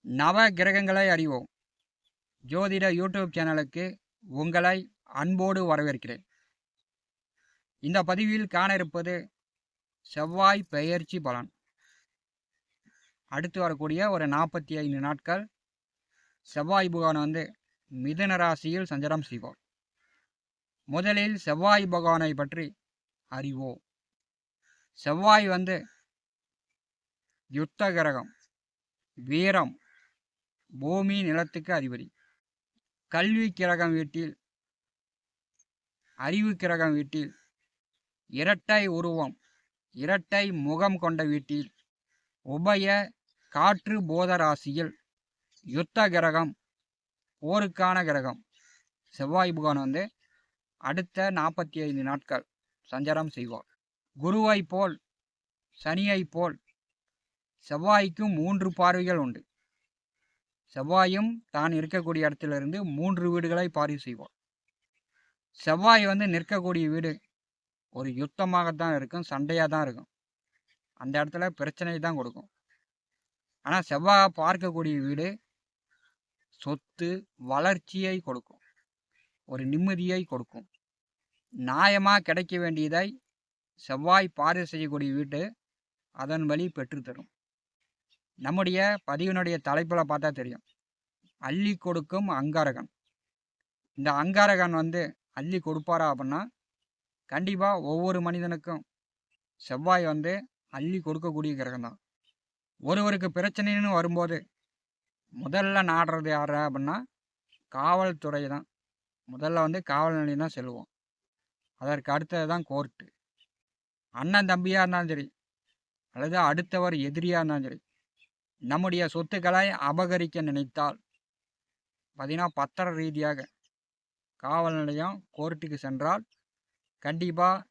நவ கிரகங்களை அறிவோம் ஜோதிட யூடியூப் சேனலுக்கு உங்களை அன்போடு வரவேற்கிறேன். இந்த பதிவில் காண இருப்பது செவ்வாய் பெயர்ச்சி பலன். அடுத்து வரக்கூடிய ஒரு 45 நாட்கள் செவ்வாய் பகவான் மிதுன ராசியில் சஞ்சாரம் செய்வார். முதலில் செவ்வாய் பகவானை பற்றி அறிவோம். செவ்வாய் யுத்த கிரகம், வீரம், பூமி நிலத்துக்கு அதிபதி. கல்வி கிரகம் வீட்டில், அறிவு கிரகம் வீட்டில், இரட்டை உருவம், இரட்டை முகம் கொண்ட வீட்டில், உபய காற்று போத ராசியில் யுத்த கிரகம், போருக்கான கிரகம் செவ்வாய் பகவான் அடுத்த 45 நாட்கள் சஞ்சாரம் செய்வார். குருவை போல் சனியை போல் செவ்வாய்க்கும் 3 பார்வைகள் உண்டு. செவ்வாயும் தான் இருக்கக்கூடிய இடத்திலிருந்து 3 வீடுகளை பார்வை செய்வார். செவ்வாய் நிற்கக்கூடிய வீடு ஒரு யுத்தமாகத்தான் இருக்கும், சண்டையாக தான் இருக்கும். அந்த இடத்துல பிரச்சனை தான் கொடுக்கும். ஆனால் செவ்வாய் பார்க்கக்கூடிய வீடு சொத்து, வளர்ச்சியை கொடுக்கும், ஒரு நிம்மதியை கொடுக்கும். நியாயமாக கிடைக்க வேண்டியதை செவ்வாய் பார்வை செய்யக்கூடிய வீட்டு அதன் வழி பெற்றுத்தரும். நம்முடைய பதிவினுடைய தலைப்பில் பார்த்தா தெரியும், அள்ளி கொடுக்கும் அங்காரகன். இந்த அங்காரகன் அள்ளி கொடுப்பாரா அப்படின்னா கண்டிப்பாக ஒவ்வொரு மனிதனுக்கும் செவ்வாய் அள்ளி கொடுக்கக்கூடிய கிரகம் தான். ஒருவருக்கு பிரச்சனைன்னு வரும்போது முதல்ல நாடுறது யார் அப்படின்னா காவல்துறை தான். முதல்ல காவல் நிலையம் தான் செல்வோம். அதற்கு அடுத்தது தான் கோர்ட்டு. அண்ணன் தம்பியாக இருந்தாலும் சரி, அல்லது அடுத்தவர் எதிரியாக இருந்தாலும் சரி, நம்முடைய சொத்துக்களை அபகரிக்க நினைத்தால் பார்த்தீங்கன்னா பத்திர ரீதியாக காவல் நிலையம், கோர்ட்டுக்கு சென்றால் கண்டிப்பாக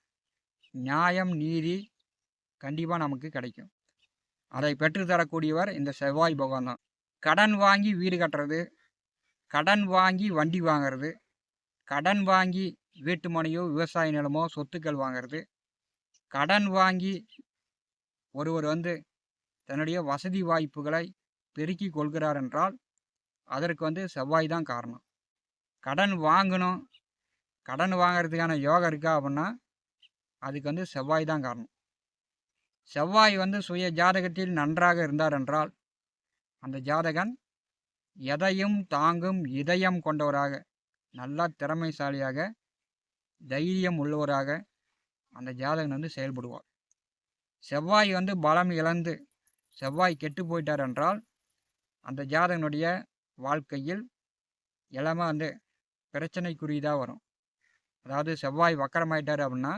நியாயம், நீதி கண்டிப்பாக நமக்கு கிடைக்கும். அதை பெற்றுத்தரக்கூடியவர் இந்த செவ்வாய் பகவான் தான். கடன் வாங்கி வீடு கட்டுறது, கடன் வாங்கி வண்டி வாங்கிறது, கடன் வாங்கி வீட்டு மனையோ விவசாய நிலமோ சொத்துக்கள் வாங்கிறது, கடன் வாங்கி ஒருவர் தன்னுடைய வசதி வாய்ப்புகளை பெருக்கி கொள்கிறார் என்றால் அதற்கு செவ்வாய் தான் காரணம். கடன் வாங்கணும், கடன் வாங்கிறதுக்கான யோகம் இருக்கா அப்படின்னா அதுக்கு செவ்வாய் தான் காரணம். செவ்வாய் சுய ஜாதகத்தில் நன்றாக இருந்தார் என்றால் அந்த ஜாதகன் எதையும் தாங்கும் இதயம் கொண்டவராக, நல்லா திறமைசாலியாக, தைரியம் உள்ளவராக அந்த ஜாதகன் செயல்படுவார். செவ்வாய் பலம் இழந்து செவ்வாய் கெட்டு போயிட்டார் என்றால் அந்த ஜாதகனுடைய வாழ்க்கையில் எல்லாமே பிரச்சனைக்குரியதாக வரும். அதாவது செவ்வாய் வக்கரமாயிட்டார் அப்படின்னா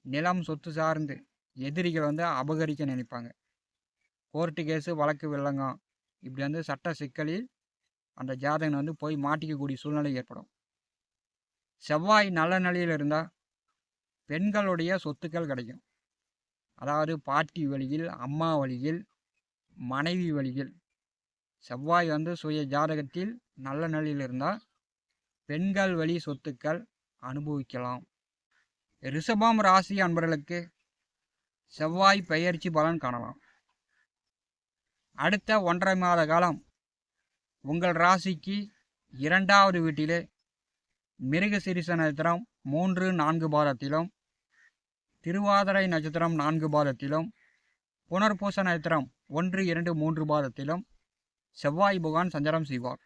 நிலம், சொத்து சார்ந்து எதிரிகள் அபகரிக்க நினைப்பாங்க. கோர்ட்டு கேஸு, வழக்கு வில்லங்கம், இப்படி சட்ட சிக்கலில் அந்த ஜாதகன் போய் மாட்டிக்கக்கூடிய சூழ்நிலை ஏற்படும். செவ்வாய் நல்ல நிலையில் இருந்தால் பெண்களுடைய சொத்துக்கள் கிடைக்கும். அதாவது பாட்டி வழியில், அம்மா வழியில், மனைவி வழியில் செவ்வாய் சுய ஜாதகத்தில் நல்ல நிலையில் இருந்தால் பெண்கள் வழி சொத்துக்கள் அனுபவிக்கலாம். ரிஷபம் ராசி அன்பர்களுக்கு செவ்வாய் பெயர்ச்சி பலன் காணலாம். அடுத்த 1.5 மாத காலம் உங்கள் ராசிக்கு 2வது வீட்டிலே மிருகசீரிஷ நட்சத்திரம் 3, 4 பாதத்திலும், திருவாதிரை நட்சத்திரம் 4 பாதத்திலும், புனர்பூச நட்சத்திரம் 1, 2, 3 பாதத்திலும் செவ்வாய் பகவான் சஞ்சாரம் செய்வார்.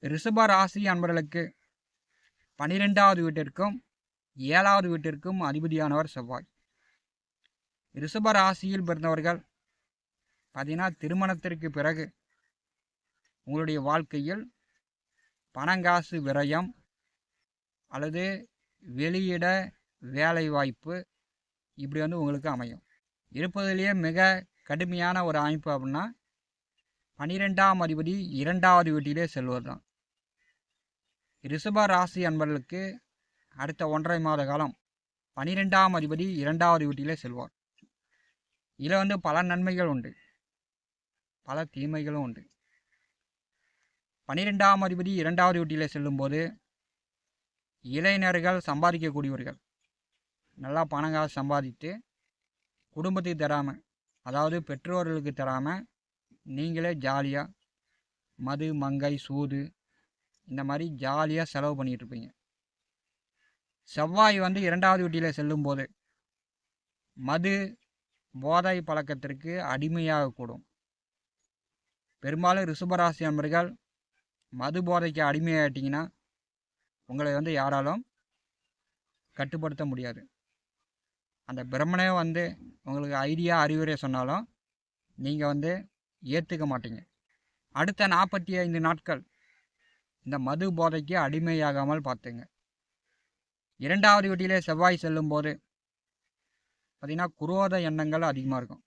ரிஷப ராசி அன்பர்களுக்கு 12வது வீட்டிற்கும் 7வது வீட்டிற்கும் அதிபதியானவர் செவ்வாய். ரிஷப ராசியில் பிறந்தவர்கள் பார்த்தீங்கன்னா திருமணத்திற்கு பிறகு உங்களுடைய வாழ்க்கையில் பணங்காசு விரயம் அல்லது வெளியிட வேலை வாய்ப்பு இப்படி உங்களுக்கு அமையும். இருப்பதிலேயே மிக கடுமையான ஒரு அமைப்பு அப்படின்னா 12ஆம் அதிபதி 2வது வீட்டிலே செல்வது தான். ரிஷப ராசி அன்பர்களுக்கு அடுத்த 1.5 மாத காலம் 12ஆம் அதிபதி 2வது வீட்டிலே செல்வார். இதில் பல நன்மைகள் உண்டு, பல தீமைகளும் உண்டு. 12ஆம் அதிபதி 2வது வீட்டிலே செல்லும்போது இளைஞர்கள் சம்பாதிக்கக்கூடியவர்கள் நல்லா பணங்காசு சம்பாதித்து குடும்பத்துக்கு தராமல், அதாவது பெற்றோர்களுக்கு தராமல் நீங்களே ஜாலியாக மது மங்கை சூது இந்த மாதிரி ஜாலியாக செலவு பண்ணிகிட்டு இருப்பீங்க. செவ்வாய் வந்து 2வது வீட்டில் செல்லும்போது மது போதை பழக்கத்திற்கு அடிமையாகக்கூடும். பெரும்பாலும் ரிஷபராசி நண்பர்கள் மது போதைக்கு அடிமையாகிட்டிங்கன்னா உங்களை வந்து யாராலும் கட்டுப்படுத்த முடியாது. அந்த பிரம்மனே வந்து உங்களுக்கு ஐடியா அறிவுரை சொன்னாலும் நீங்கள் வந்து ஏற்றுக்க மாட்டீங்க. அடுத்த 45 நாட்கள் இந்த மது போதைக்கு அடிமையாகாமல் பார்த்துங்க. 2வது வீட்டிலே செவ்வாய் செல்லும்போது பார்த்திங்கன்னா குரோத எண்ணங்கள் அதிகமாக இருக்கும்.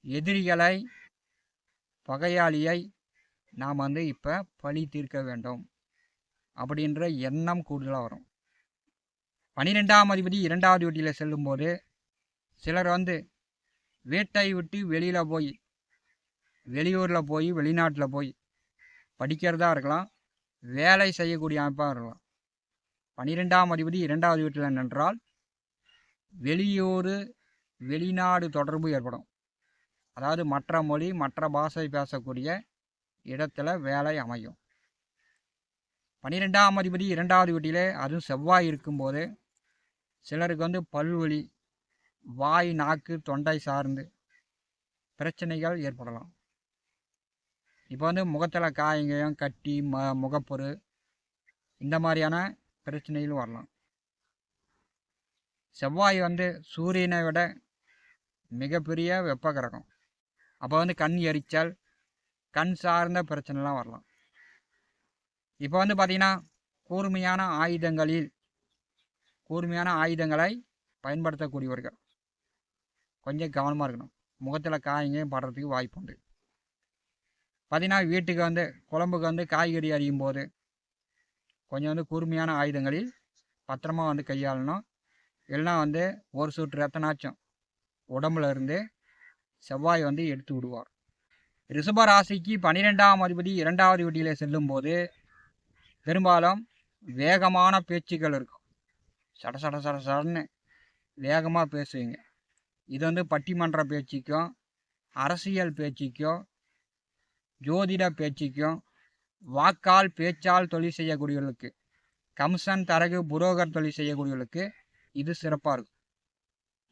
எதிரிகளை பகையாளியை நாம் வந்து இப்போ பழி தீர்க்க வேண்டும் அப்படின்ற எண்ணம் கூடுதலாக வரும். 12ஆம் அதிபதி 2வது வீட்டில் செல்லும்போது சிலர் வந்து வீட்டை விட்டு வெளியில் போய் வெளியூரில் போய் வெளிநாட்டில் போய் படிக்கிறதா இருக்கலாம், வேலை செய்யக்கூடிய அமைப்பாக இருக்கலாம். 12ஆம் அதிபதி 2வது வீட்டில் நின்றால் வெளியூர் வெளிநாடு தொடர்பு ஏற்படும். அதாவது மற்ற மொழி மற்ற பாஷை பேசக்கூடிய இடத்துல வேலை அமையும். 12ஆம் அதிபதி 2வது வீட்டிலே அதுவும் செவ்வாய் இருக்கும்போது சிலருக்கு வந்து பல்வலி, வாய் நாக்கு தொண்டை சார்ந்து பிரச்சனைகள் ஏற்படலாம். இப்போ வந்து முகத்தில் காயங்காயம் கட்டி முகப்பொரு இந்த மாதிரியான பிரச்சனைகளும் வரலாம். செவ்வாய் வந்து சூரியனை விட மிகப்பெரிய வெப்ப கிரகம். அப்போ வந்து கண் எரிச்சல் கண் சார்ந்த பிரச்சனைலாம் வரலாம். இப்போ வந்து பார்த்திங்கன்னா கூர்மையான ஆயுதங்களை பயன்படுத்தக்கூடியவர்கள் கொஞ்சம் கவனமாக இருக்கணும். முகத்தில் காயங்காயம் படுறதுக்கு வாய்ப்பு உண்டு. பார்த்திங்கன்னா வீட்டுக்கு வந்து குழம்புக்கு வந்து காய்கறி அறியும் போது கொஞ்சம் வந்து கூர்மையான ஆயுதங்களில் பத்திரமா வந்து கையாளணும். இல்லைனா வந்து ஒரு சொட்டு ரத்தனாச்சும் உடம்புல இருந்து செவ்வாய் வந்து எடுத்து விடுவார். ரிஷப ராசிக்கு 12ஆம் அதிபதி 2வது வீட்டில் செல்லும்போது பெரும்பாலும் வேகமான பேச்சுக்கள் இருக்கும். சட சட சட சடன்னு வேகமாக பேசுவீங்க. இது வந்து பட்டிமன்ற பேச்சுக்கும் அரசியல் பேச்சுக்கும் ஜோதிட பேச்சுக்கும் வாக்கால் பேச்சால் தொழில் செய்யக்கூடியவர்களுக்கு கமிஷன் தரகு புரோக்கர் தொழில் செய்யக்கூடியவர்களுக்கு இது சிறப்பாக இருக்கும்.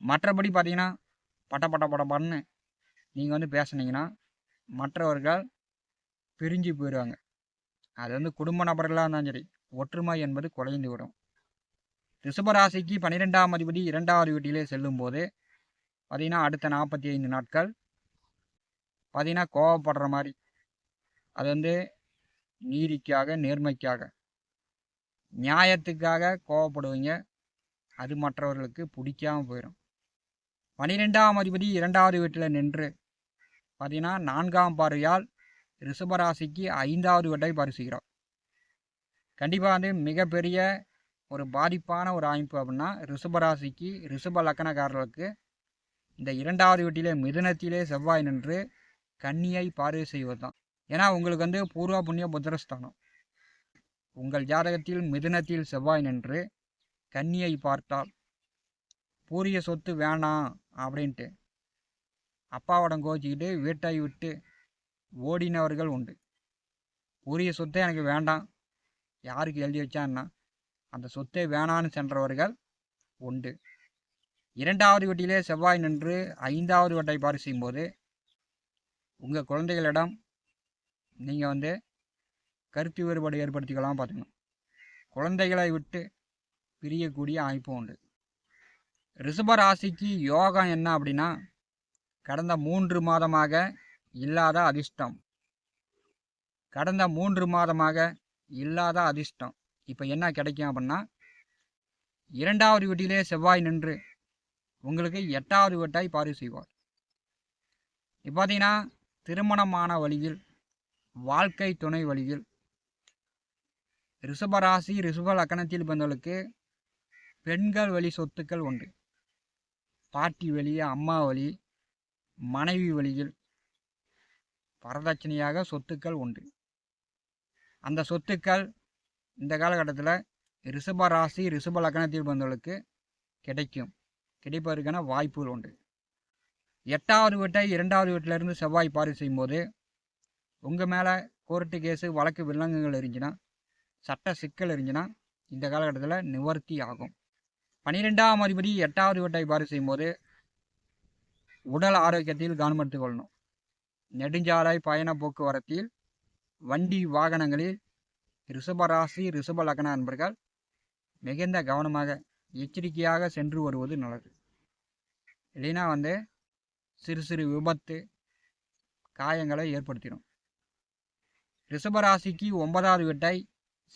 மற்றபடி பார்த்திங்கன்னா பட்டன்னு நீங்கள் வந்து பேசுனீங்கன்னா மற்றவர்கள் பிரிஞ்சு போயிடுவாங்க. அது வந்து குடும்ப நபர்களாக இருந்தாலும் சரி ஒற்றுமை என்பது குறைந்து விடும். ரிஷபராசிக்கு 12ஆம் அதிபதி 2வது வீட்டிலே செல்லும்போது பார்த்திங்கன்னா அடுத்த 45 நாட்கள் பார்த்திங்கன்னா கோவப்படுற மாதிரி, அது வந்து நீதிக்காக நேர்மைக்காக நியாயத்துக்காக கோவப்படுவீங்க. அது மற்றவர்களுக்கு பிடிக்காமல் போயிடும். 12ஆம் அதிபதி 2வது வீட்டில் நின்று பார்த்திங்கன்னா 4ஆம் பார்வையால் ரிஷபராசிக்கு 5வது வீட்டை பரிசுகிறார். கண்டிப்பாக வந்து மிகப்பெரிய ஒரு பாதிப்பான ஒரு அமைப்பு அப்படின்னா ரிஷபராசிக்கு ரிஷப லக்கணக்காரர்களுக்கு இந்த 2வது வீட்டிலே மிதுனத்திலே செவ்வாய் நின்று கன்னியை பார்வை செய்வது தான். ஏன்னா உங்களுக்கு வந்து பூர்வ புண்ணிய புத்திரஸ்தானம். உங்கள் ஜாதகத்தில் மிதுனத்தில் செவ்வாய் நின்று கன்னியை பார்த்தால் பூரிய சொத்து வேணாம் அப்படின்ட்டு அப்பாவோட கோச்சிக்கிட்டு வீட்டை விட்டு ஓடினவர்கள் உண்டு. பூரிய சொத்தை எனக்கு வேண்டாம், யாருக்கு எழுதி வச்சான்னா அந்த சொத்தை வேணான்னு சென்றவர்கள் உண்டு. 2வது வீட்டிலே செவ்வாய் நின்று 5வது வீட்டை பார்வை செய்யும்போது உங்கள் குழந்தைகளிடம் நீங்கள் வந்து கருத்து வேறுபாடு ஏற்படுத்திக்கலாம். பார்த்துக்கணும். குழந்தைகளை விட்டு பிரியக்கூடிய அமைப்பு உண்டு. ரிஷப ராசிக்கு யோகம் என்ன அப்படின்னா கடந்த 3 மாதமாக இல்லாத அதிர்ஷ்டம். இப்போ என்ன கிடைக்கும் அப்படின்னா 2வது வீட்டிலே செவ்வாய் நின்று உங்களுக்கு 8வது வீட்டை பார்வை செய்வார். இப்போ பார்த்தீங்கன்னா திருமணமான வழியில் வாழ்க்கை துணை வழியில் ரிஷபராசி ரிஷப லக்கணத்தில் பிறந்தவர்களுக்கு பெண்கள் வழி சொத்துக்கள் உண்டு. பாட்டி வழி அம்மா வழி மனைவி வழியில் வரதட்சணையாக சொத்துக்கள் உண்டு. அந்த சொத்துக்கள் இந்த காலகட்டத்தில் ரிஷபராசி ரிஷப லக்கணத்தில் பிறந்தவர்களுக்கு கிடைப்பதற்கான வாய்ப்புகள் உண்டு. 8வது வீட்டை 2வது வீட்டிலிருந்து செவ்வாய் பார்வை செய்யும்போது உங்கள் மேலே கோர்ட்டு கேஸு வழக்கு வில்லங்கங்கள் இருந்துச்சுன்னா, சட்ட சிக்கல் இருந்துச்சுன்னா இந்த காலகட்டத்தில் நிவர்த்தி ஆகும். 12ஆம் அதிபதி 8வது வீட்டை பாரு செய்யும்போது உடல் ஆரோக்கியத்தில் கவனம் எடுத்துக்கொள்ளணும். நெடுஞ்சாலை பயண போக்குவரத்தில், வண்டி வாகனங்களில் ரிஷபராசி ரிஷப லக்ன நண்பர்கள் மிகுந்த கவனமாக எச்சரிக்கையாக சென்று வருவது நல்லது. இல்லைன்னா சிறு சிறு விபத்து காயங்களை ஏற்படுத்திடும். ரிஷபராசிக்கு 9வது வீட்டை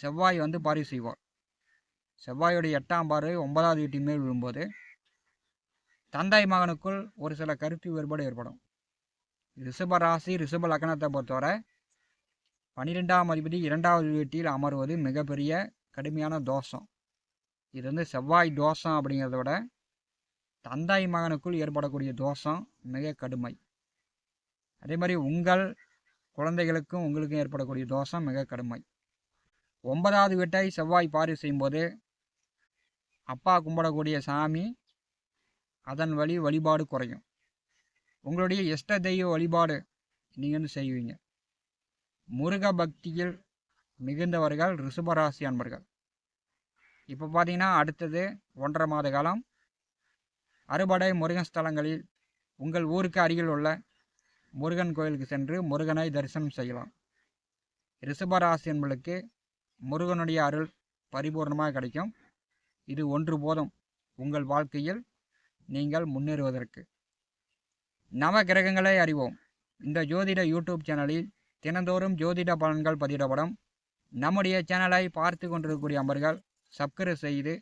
செவ்வாய் பார்வை செய்வார். செவ்வாயுடைய 8ஆம் பார்வை 9வது வீட்டின் மேல் விழும்போது தந்தை மகனுக்குள் ஒரு சில கருத்து வேறுபாடு ஏற்படும். ரிஷபராசி ரிஷப லக்னத்தை பொறுத்தவரை 12ஆம் அதிபதி 2வது வீட்டில் அமர்வது மிகப்பெரிய கடுமையான தோஷம். இது செவ்வாய் தோஷம் அப்படிங்கிறத விட தந்தை மகனுக்குள் ஏற்படக்கூடிய தோஷம் மிக கடுமை. அதே மாதிரி உங்கள் குழந்தைகளுக்கும் உங்களுக்கும் ஏற்படக்கூடிய தோஷம் மிக கடுமை. 9வது வீட்டை செவ்வாய் பார்வை செய்யும்போது அப்பா கும்பிடக்கூடிய சாமி அதன் வழிபாடு குறையும். உங்களுடைய இஷ்ட தெய்வ வழிபாடு நீங்கள் செய்வீங்க. முருக பக்தியில் மிகுந்தவர்கள் ரிஷபராசி அன்பர்கள். இப்போ பார்த்தீங்கன்னா அடுத்தது 1.5 மாத காலம் அறுபடை முருகன் ஸ்தலங்களில் உங்கள் ஊருக்கு அருகில் உள்ள முருகன் கோயிலுக்கு சென்று முருகனை தரிசனம் செய்யலாம். ரிஷபராசி என்பளுக்கு முருகனுடைய அருள் பரிபூர்ணமாக கிடைக்கும். இது ஒன்று போதும் உங்கள் வாழ்க்கையில் நீங்கள் முன்னேறுவதற்கு. நவ கிரகங்களை அறிவோம். இந்த ஜோதிட யூடியூப் சேனலில் தினந்தோறும் ஜோதிட பலன்கள் பதிவிடப்படும். நம்முடைய சேனலை பார்த்து கொண்டிருக்கக்கூடிய அன்பர்கள் சப்ஸ்கிரைப் செய்து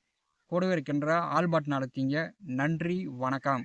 கூடவே இருக்கின்ற ஆல் பட்டன் அழுத்திங்க. நன்றி, வணக்கம்.